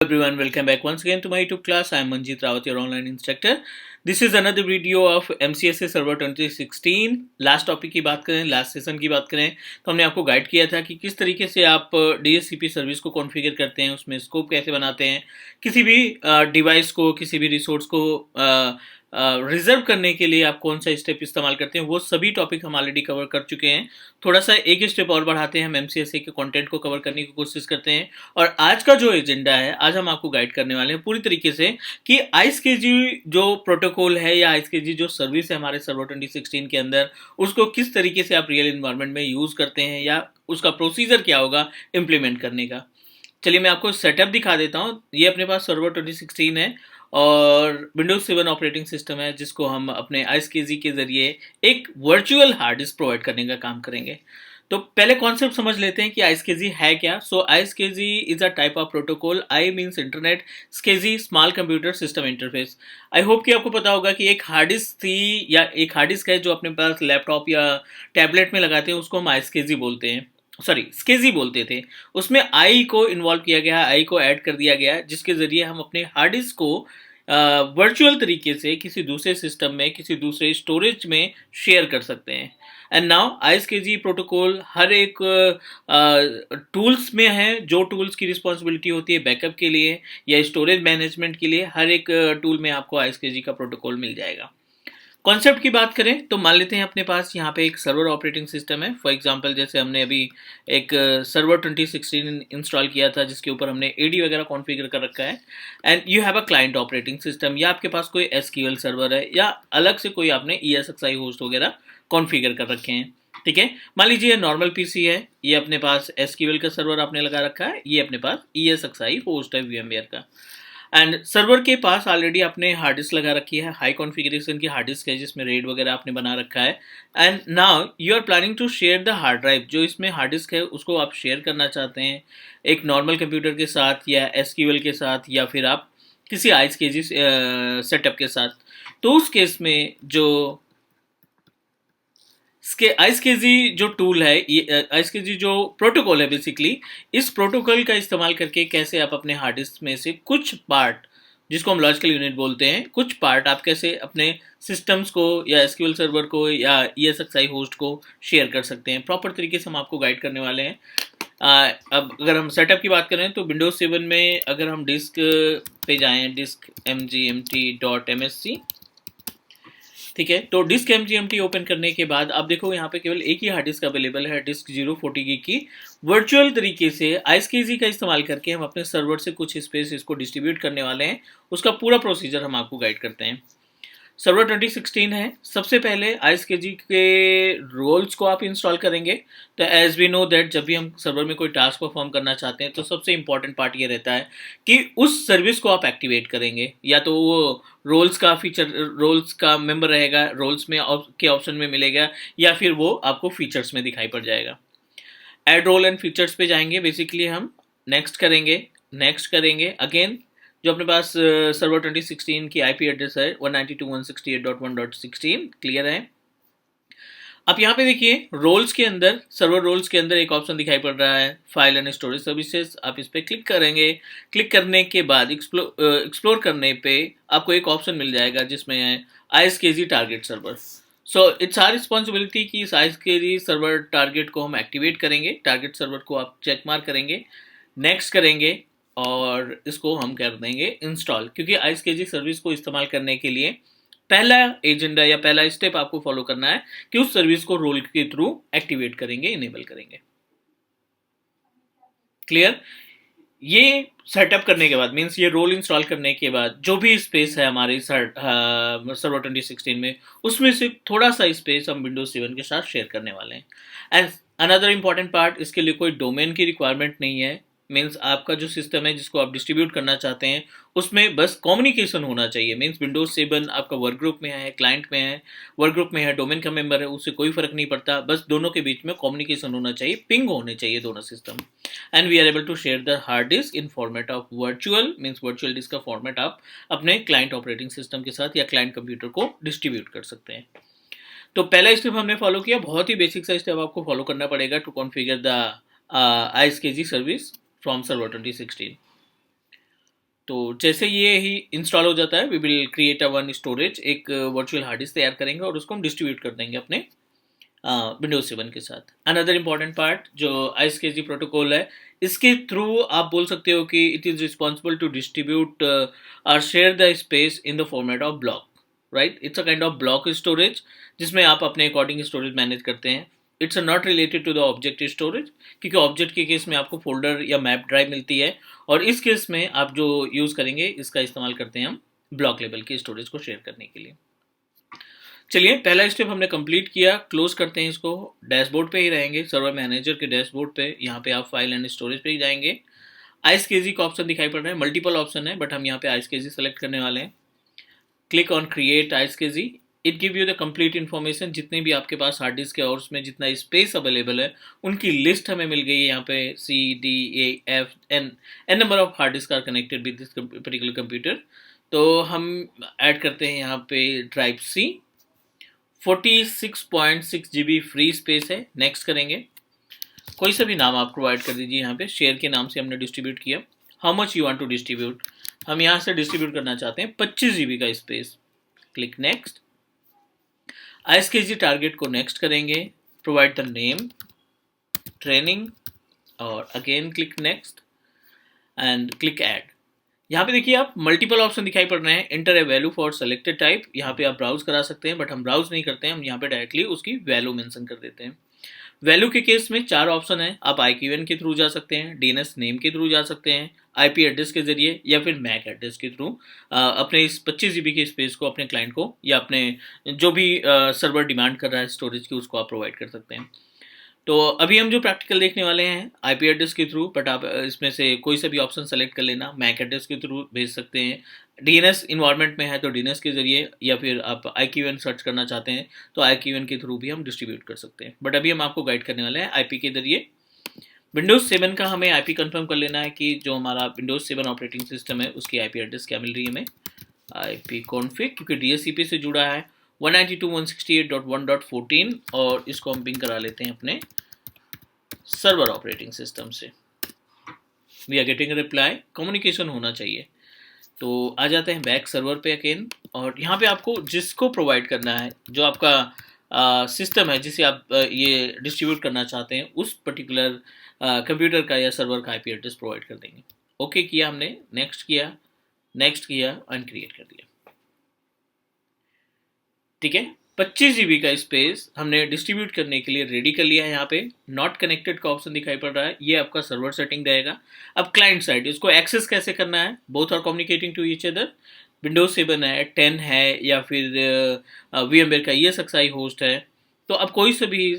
Everyone, welcome back once again to my YouTube class. I am Manjeet Rawat, your online instructor. This is another video of MCSA Server 2016. Last topic की बात करें, last session की बात करें तो हमने आपको गाइड किया था कि किस तरीके से आप DHCP सर्विस को कॉन्फ़िगर करते हैं, उसमें स्कोप कैसे बनाते हैं, किसी भी डिवाइस को, किसी भी रिसोर्स को रिजर्व करने के लिए आप कौन सा स्टेप इस्तेमाल करते हैं, वो सभी टॉपिक हम ऑलरेडी कवर कर चुके हैं। थोड़ा सा एक स्टेप और बढ़ाते हैं, हम MCSA के कंटेंट को कवर करने की कोशिश करते हैं। और आज का जो एजेंडा है, आज हम आपको गाइड करने वाले हैं पूरी तरीके से कि ISKG जो प्रोटोकॉल है या ISKG जो सर्विस है हमारे सर्वर 2016 के अंदर, उसको किस तरीके से आप रियल इन्वायरमेंट में यूज़ करते हैं या उसका प्रोसीजर क्या होगा इम्प्लीमेंट करने का। चलिए मैं आपको सेटअप दिखा देता हूँ। ये अपने पास सर्वर 2016 है और विंडोज 7 ऑपरेटिंग सिस्टम है, जिसको हम अपने ISKG के जरिए एक वर्चुअल हार्ड डिस्क प्रोवाइड करने का काम करेंगे। तो पहले कॉन्सेप्ट समझ लेते हैं कि ISKG है क्या। सो ISKG is a type of protocol. I means internet, SKG small computer system interface. I hope कि आपको पता होगा कि एक हार्ड डिस्क थी या एक हार्ड डिस्क है जो अपने पास लैपटॉप या टैबलेट में लगाते हैं, उसको हम ISKG बोलते हैं, सॉरी SKG बोलते थे। उसमें आई को इन्वॉल्व किया गया, आई को ऐड कर दिया गया, जिसके ज़रिए हम अपने हार्ड डिस्क को वर्चुअल तरीके से किसी दूसरे सिस्टम में, किसी दूसरे स्टोरेज में शेयर कर सकते हैं। एंड नाउ ISKG प्रोटोकॉल हर एक टूल्स में है। जो टूल्स की रिस्पॉन्सिबिलिटी होती है बैकअप के लिए या स्टोरेज मैनेजमेंट के लिए, हर एक टूल में आपको ISKG का प्रोटोकॉल मिल जाएगा। कॉन्सेप्ट की बात करें तो मान लेते हैं अपने पास यहाँ पे एक सर्वर ऑपरेटिंग सिस्टम है। फॉर एग्जांपल जैसे हमने अभी एक सर्वर 2016 इंस्टॉल किया था, जिसके ऊपर हमने AD वगैरह कॉन्फ़िगर कर रखा है। And you have a client operating system, या आपके पास कोई SQL सर्वर है या अलग से कोई आपने ESXi होस्ट वगैरह कॉन्फ़िगर कर रखे हैं। ठीक है, मान लीजिए नॉर्मल PC है, ये अपने पास SQL का सर्वर आपने लगा रखा है, ये अपने पास ESXi होस्ट है VMware का। एंड सर्वर के पास ऑलरेडी आपने हार्ड डिस्क लगा रखी है, हाई कॉन्फ़िगरेशन की हार्ड डिस्क है जिसमें रेड वगैरह आपने बना रखा है। And now you are planning to share the hard drive, जो इसमें हार्ड डिस्क है उसको आप शेयर करना चाहते हैं एक नॉर्मल कंप्यूटर के साथ या SQL के साथ या फिर आप किसी ISKG सेटअप के साथ। तो उस केस में जो ISKG जो टूल है, ये ISKG जो प्रोटोकॉल है बेसिकली, इस प्रोटोकॉल का इस्तेमाल करके कैसे आप अपने हार्ड डिस्क में से कुछ पार्ट, जिसको हम लॉजिकल यूनिट बोलते हैं, कुछ पार्ट आप कैसे अपने सिस्टम्स को या SQL सर्वर को या ESXi होस्ट को शेयर कर सकते हैं। प्रॉपर तरीके से हम आपको गाइड करने वाले हैं। अब अगर हम सेटअप की बात करें तो विंडोज 7 में अगर हम डिस्क पे जाएं, डिस्क mgmt.msc, ठीक है, तो डिस्क mgmt ओपन करने के बाद आप देखो यहाँ पे केवल एक ही हार्ड डिस्क अवेलेबल है, डिस्क 040 GB की। वर्चुअल तरीके से ISKG का इस्तेमाल करके हम अपने सर्वर से कुछ स्पेस इसको डिस्ट्रीब्यूट करने वाले हैं। उसका पूरा प्रोसीजर हम आपको गाइड करते हैं। सर्वर 2016 है। सबसे पहले ISKG के रोल्स को आप इंस्टॉल करेंगे। तो एज वी नो दैट जब भी हम सर्वर में कोई टास्क परफॉर्म करना चाहते हैं तो सबसे इंपॉर्टेंट पार्ट ये रहता है कि उस सर्विस को आप एक्टिवेट करेंगे। या तो वो रोल्स का फीचर, रोल्स का मेंबर रहेगा, रोल्स में के ऑप्शन में मिलेगा, या फिर वो आपको फीचर्स में दिखाई पड़ जाएगा। एड रोल एंड फीचर्स पे जाएंगे, बेसिकली हम नेक्स्ट करेंगे, नेक्स्ट करेंगे अगेन। जो अपने पास सर्वर 2016 की IP एड्रेस है 192.168.1.16 क्लियर है। अब यहाँ पे देखिए रोल्स के अंदर, सर्वर रोल्स के अंदर एक ऑप्शन दिखाई पड़ रहा है फाइल एंड स्टोरेज सर्विसेज। आप इस पर क्लिक करेंगे। क्लिक करने के बाद एक्सप्लोर करने पे आपको एक ऑप्शन मिल जाएगा जिसमें है ISKG target server. So it's our responsibility कि इस ISKG सर्वर टारगेट को हम एक्टिवेट करेंगे। टारगेट सर्वर को आप चेक मार्क करेंगे, नेक्स्ट करेंगे और इसको हम कर देंगे इंस्टॉल। क्योंकि ISKG सर्विस को इस्तेमाल करने के लिए पहला एजेंडा या पहला स्टेप आपको फॉलो करना है कि उस सर्विस को रोल के थ्रू एक्टिवेट करेंगे, इनेबल करेंगे। क्लियर? ये सेटअप करने के बाद, मीन्स ये रोल इंस्टॉल करने के बाद जो भी स्पेस है हमारे सर्वर 2016 में, उसमें से थोड़ा सा स्पेस हम विंडोज 7 के साथ शेयर करने वाले हैं। एंड अनदर इंपॉर्टेंट पार्ट, इसके लिए कोई डोमेन की रिक्वायरमेंट नहीं है। मीन्स आपका जो सिस्टम है जिसको आप डिस्ट्रीब्यूट करना चाहते हैं उसमें बस कम्युनिकेशन होना चाहिए। मीन्स विंडोज 7 आपका वर्क ग्रुप में है, क्लाइंट में है, वर्क ग्रुप में है, डोमेन का मेंबर है, उससे कोई फर्क नहीं पड़ता। बस दोनों के बीच में कम्युनिकेशन होना चाहिए, पिंग होने चाहिए दोनों system. And we are able to share the hard disk in format of virtual, means virtual disk का फॉर्मेट आप अपने क्लाइंट ऑपरेटिंग सिस्टम के साथ या क्लाइंट कंप्यूटर को डिस्ट्रीब्यूट कर सकते हैं। तो पहला स्टेप हमने फॉलो किया, बहुत ही बेसिक सा स्टेप आपको फॉलो करना पड़ेगा to configure the ISKG service from server 2016। तो जैसे ये ही इंस्टॉल हो जाता है, we will create a one storage, एक वर्चुअल हार्ड डिस्क तैयार करेंगे और उसको हम डिस्ट्रीब्यूट कर देंगे अपने विंडोज 7 के साथ। अनदर इम्पॉर्टेंट पार्ट जो आईएसकेजी प्रोटोकॉल है, इसके थ्रू आप बोल सकते हो कि it is responsible to distribute और share the space in the format of block, right. It's a kind of block storage जिसमें आप अपने अकॉर्डिंग स्टोरेज मैनेज करते हैं। It's not related to the object storage, क्योंकि ऑब्जेक्ट के case में आपको फोल्डर या मैप ड्राइव मिलती है, और इस केस में आप जो यूज़ करेंगे इसका इस्तेमाल करते हैं हम ब्लॉक लेवल के स्टोरेज को शेयर करने के लिए। चलिए, पहला स्टेप हमने कंप्लीट किया, क्लोज करते हैं इसको। डैशबोर्ड पे ही रहेंगे, सर्वर मैनेजर के डैशबोर्ड पे। यहाँ पे आप फाइल एंड स्टोरेज पे ही जाएंगे। आईएसकेजी का ऑप्शन दिखाई पड़ रहा है, मल्टीपल ऑप्शन है बट हम यहाँ पे आईएसकेजी सेलेक्ट करने वाले हैं। Click on create iSCSI. It give you the complete information, जितने भी आपके पास हार्ड डिस्क है और उसमें जितना स्पेस अवेलेबल है उनकी लिस्ट हमें मिल गई है। यहाँ पे C, D, E, F, N number of hard disk are connected with this particular computer. तो हम ऐड करते हैं यहाँ पे drive C, 46.6 GB free space है। नेक्स्ट करेंगे। कोई सा भी नाम आप प्रोवाइड कर दीजिए। यहाँ पे शेयर के नाम से हमने डिस्ट्रीब्यूट किया। How much you want to distribute, हम यहाँ से डिस्ट्रीब्यूट करना चाहते हैं 25 GB का space. Click next. ISCSI target को नेक्स्ट करेंगे। प्रोवाइड द नेम, ट्रेनिंग, और again click next and click add. यहाँ पे देखिए आप मल्टीपल ऑप्शन दिखाई पड़ रहे हैं। Enter a value for selected type, यहाँ पे आप ब्राउज करा सकते हैं बट हम ब्राउज नहीं करते हैं, हम यहाँ पे डायरेक्टली उसकी वैल्यू मेंशन कर देते हैं। वैल्यू के केस में 4 ऑप्शन है। आप IQN के थ्रू जा सकते हैं, DNS नेम के थ्रू जा सकते हैं, IP एड्रेस के जरिए, या फिर मैक एड्रेस के थ्रू अपने इस 25 GB के स्पेस को अपने क्लाइंट को या अपने जो भी सर्वर डिमांड कर रहा है स्टोरेज की उसको आप प्रोवाइड कर सकते हैं। तो अभी हम जो प्रैक्टिकल देखने वाले हैं IP एड्रेस के थ्रू, बट आप इसमें से कोई सा भी ऑप्शन सेलेक्ट कर लेना। मैक एड्रेस के थ्रू भेज सकते हैं, DNS इन्वायरमेंट में है तो DNS के जरिए, या फिर आप IQN सर्च करना चाहते हैं तो IQN के थ्रू भी हम डिस्ट्रीब्यूट कर सकते हैं। बट अभी हम आपको गाइड करने वाले हैं IP के जरिए। विंडोज 7 का हमें IP कंफर्म कर लेना है कि जो हमारा विंडोज 7 ऑपरेटिंग सिस्टम है उसकी IP एड्रेस क्या मिल रही है हमें। IP कॉन्फ़िग, क्योंकि DHCP से जुड़ा है 192.168.1.14, और इसको हम पिंग करा लेते हैं अपने सर्वर ऑपरेटिंग सिस्टम से। We are getting reply, communication होना चाहिए। तो आ जाते हैं बैक सर्वर पे अगेन, और यहाँ पे आपको जिसको प्रोवाइड करना है, जो आपका सिस्टम है जिसे आप ये डिस्ट्रीब्यूट करना चाहते हैं, उस पर्टिकुलर कंप्यूटर का या सर्वर का IP एड्रेस प्रोवाइड कर देंगे। ओके किया हमने, नेक्स्ट किया, नेक्स्ट किया, अनक्रिएट कर दिया। ठीक है, 25 GB का स्पेस हमने डिस्ट्रीब्यूट करने के लिए रेडी कर लिया है। यहाँ पे नॉट कनेक्टेड का ऑप्शन दिखाई पड़ रहा है, ये आपका सर्वर सेटिंग रहेगा। अब क्लाइंट साइड इसको एक्सेस कैसे करना है, both are communicating to each other. Windows 7 है, 10 है, या फिर VMware का ESXi होस्ट है, तो अब कोई सा भी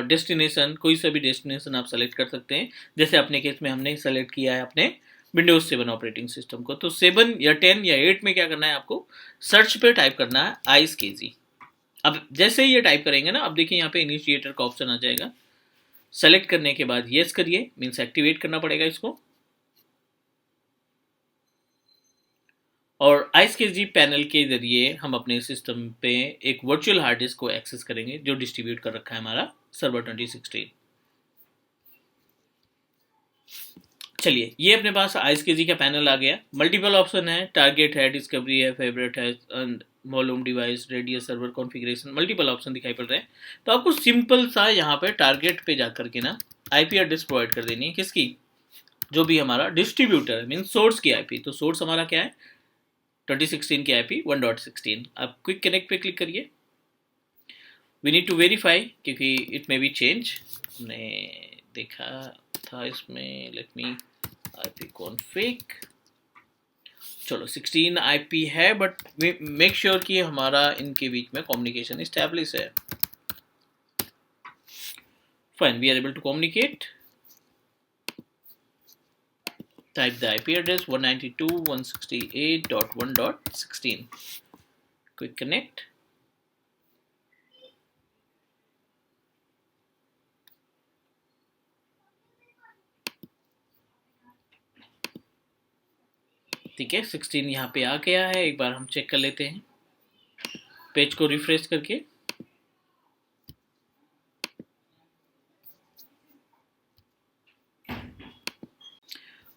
डेस्टिनेशन आप सेलेक्ट कर सकते हैं। जैसे अपने केस में हमने सेलेक्ट किया है अपने विंडोज 7 ऑपरेटिंग सिस्टम को। तो 7 या 10 या 8 में क्या करना है आपको, सर्च पे टाइप करना है आईएसकेजी। अब जैसे ही ये टाइप करेंगे ना, अब देखिए यहाँ पे इनिशिएटर का ऑप्शन आ जाएगा। सेलेक्ट करने के बाद यस करिए, मीन्स एक्टिवेट करना पड़ेगा इसको, और आईएसकेजी पैनल के जरिए हम अपने सिस्टम पे एक वर्चुअल हार्ड डिस्क को एक्सेस करेंगे जो डिस्ट्रीब्यूट कर रखा है हमारा सर्वर 2016। चलिए, ये अपने पास आईएसकेजी का पैनल आ गया। मल्टीपल ऑप्शन है, टारगेट है, डिस्कवरी है, फेवरेट है, volume, device, radius, server configuration, multiple option दिखाई पड़ रहे हैं। तो आपको सिंपल सा यहाँ पे टारगेट पे जा करके ना IP एड्रेस प्रोवाइड कर देनी है, किसकी, जो भी हमारा डिस्ट्रीब्यूटर है, मीन सोर्स की IP। तो सोर्स हमारा क्या है, 2016 की IP 1.16। आप क्विक कनेक्ट पे क्लिक करिए। वी नीड टू वेरीफाई, क्योंकि इट मे बी चेंज। हमने देखा था इसमें, लेट मी IP कॉन्फ़िग, चलो 16 IP है, बट मेक श्योर कि हमारा इनके बीच में कम्युनिकेशन इस्टेब्लिश है। Fine, we are able to communicate. Type the IP address 192.168.1.16. Quick connect. ठीक है, 16 यहाँ पे आ गया है। एक बार हम चेक कर लेते हैं पेज को रिफ्रेश करके।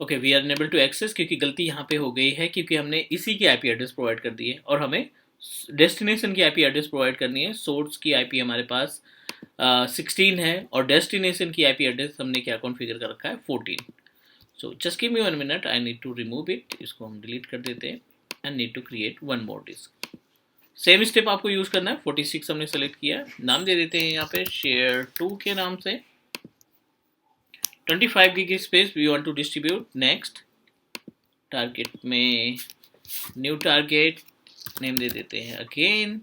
Okay, we are unable to access, क्योंकि गलती यहाँ पे हो गई है, क्योंकि हमने इसी की आईपी एड्रेस प्रोवाइड कर दी है और हमें डेस्टिनेशन की आईपी एड्रेस प्रोवाइड करनी है। सोर्स की आईपी हमारे पास 16 है और डेस्टिनेशन की आईपी एड्रेस हमने क्या कॉन्फ़िगर कर रखा है, 14। So just give me 1 minute, I need to remove it, इसको हम डिलीट कर देते हैं and need to create one more disk. Same step आपको यूज करना है। 46 हमने सेलेक्ट किया, नाम दे देते हैं यहाँ पे शेयर 2 के नाम से। 25 gig space we want to distribute. Next, target में न्यू टारगेट नेम दे देते हैं अगेन।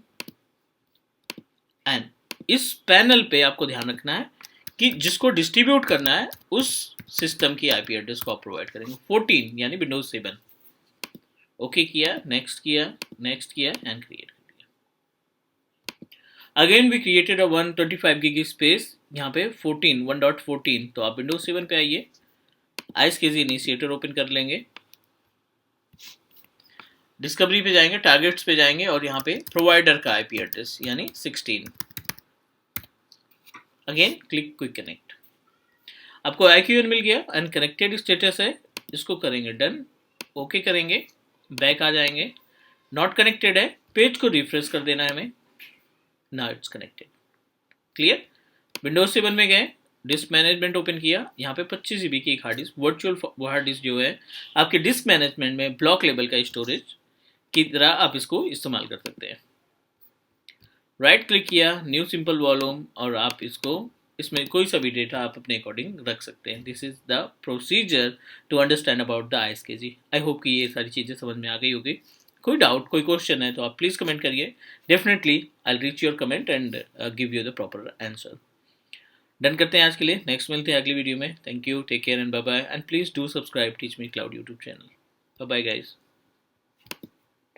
एंड इस पैनल पे आपको ध्यान रखना है कि जिसको डिस्ट्रीब्यूट करना है उस सिस्टम की आईपी एड्रेस को आप प्रोवाइड करेंगे। 14 यानी विंडोज 7। ओके किया, नेक्स्ट किया, नेक्स्ट किया एंड क्रिएट कर दिया। Again we created a 125 gig space, यहाँ पे 1.14। तो आप विंडोज 7 पे आइए, आईएसकेजी इनिशिएटर ओपन कर लेंगे, डिस्कवरी पे जाएंगे, टारगेट्स पे जाएंगे और यहाँ पे प्रोवाइडर का आईपी एड्रेस यानी 16। Again click quick connect. आपको IQN मिल गया एंड कनेक्टेड स्टेटस है, इसको करेंगे डन, ओके करेंगे, बैक आ जाएंगे। नॉट कनेक्टेड है, पेज को रिफ्रेश कर देना है हमें। Now it's connected. Clear. Windows 7 में गए, डिस्क मैनेजमेंट ओपन किया, यहाँ पे 25 GB की एक hard disk, virtual hard disc जो है आपके डिस्क मैनेजमेंट में ब्लॉक लेवल का स्टोरेज की तरह आप इसको इस्तेमाल कर सकते हैं। राइट क्लिक किया, न्यू सिंपल वॉल्यूम, और आप इसमें कोई सा भी डेटा आप अपने अकॉर्डिंग रख सकते हैं। This is the procedure to understand about the ISKG। I hope कि ये सारी चीज़ें समझ में आ गई होगी। कोई डाउट, कोई क्वेश्चन है तो आप प्लीज़ कमेंट करिए, definitely I reach your comment and give you the proper answer. Done करते हैं आज के लिए, नेक्स्ट मिलते हैं अगली वीडियो में। Thank you, take care and bye bye, and please do subscribe Teach Me Cloud YouTube channel. Bye bye guys.